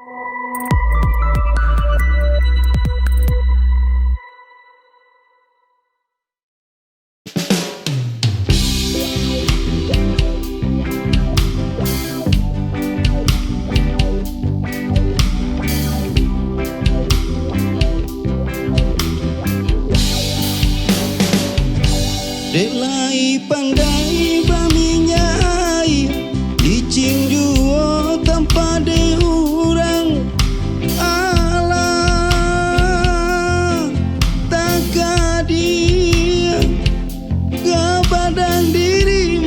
Delai pandai baminya ai licin duo tanpa diurang alah tak dia ke badan diri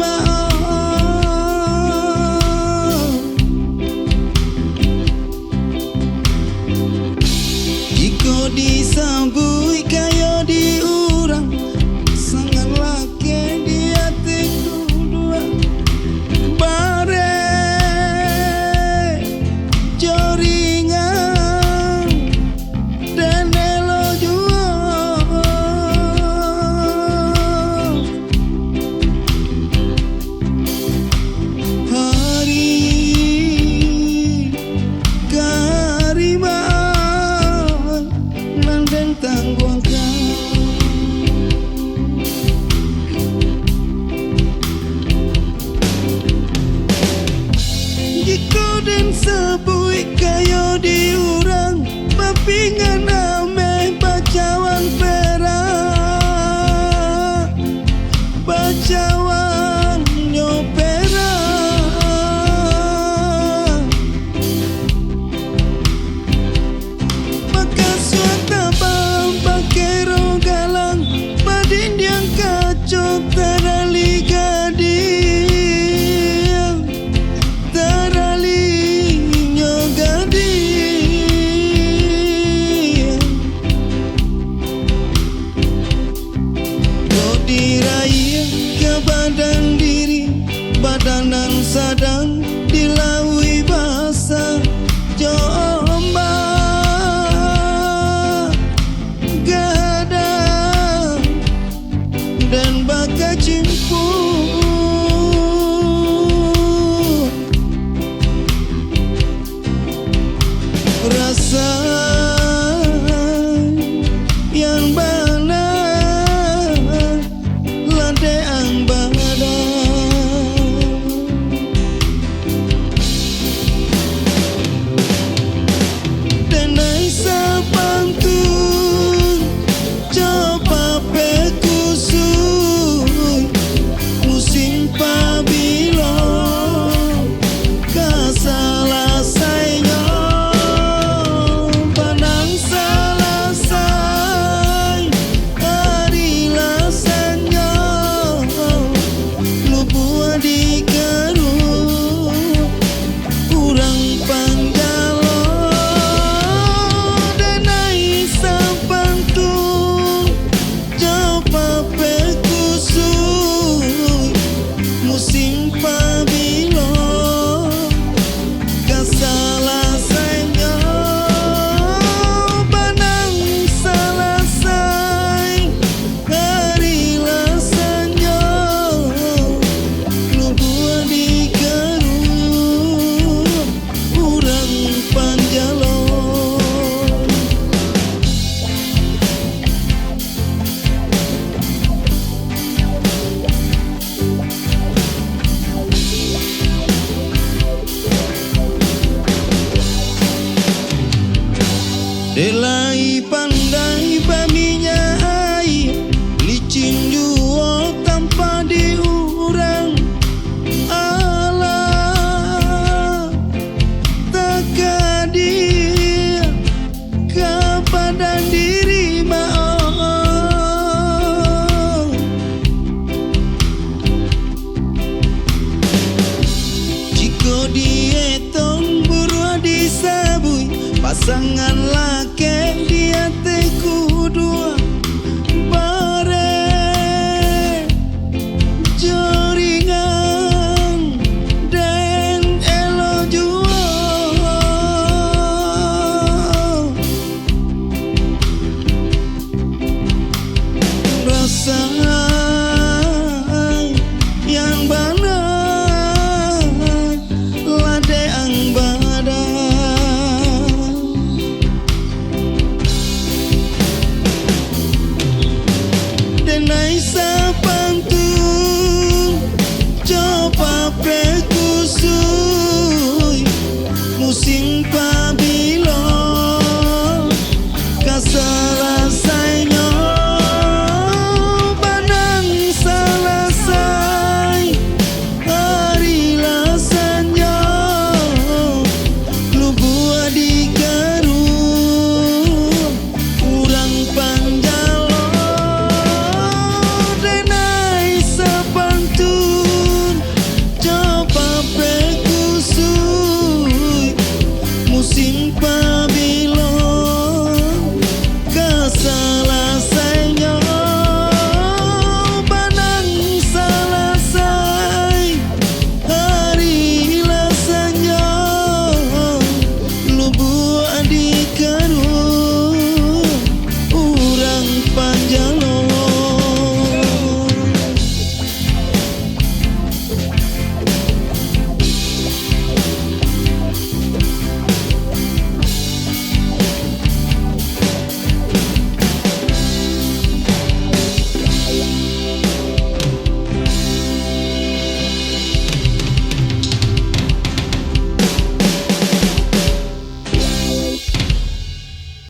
jika disambui kayo diurang sebui kayo diurang papingan ame bacawan perak bacawan nyopera maka suata bang bakero galang badin yang kacau terali gading badan diri badanan sadang dilaui bahasa Jomba gadang dan baka cimpu rasa yang benar ladeang delai pandai baminya ai licin duo tanpa diurang alah tak dia kepada diri jika dietong buru disabui pasangan laki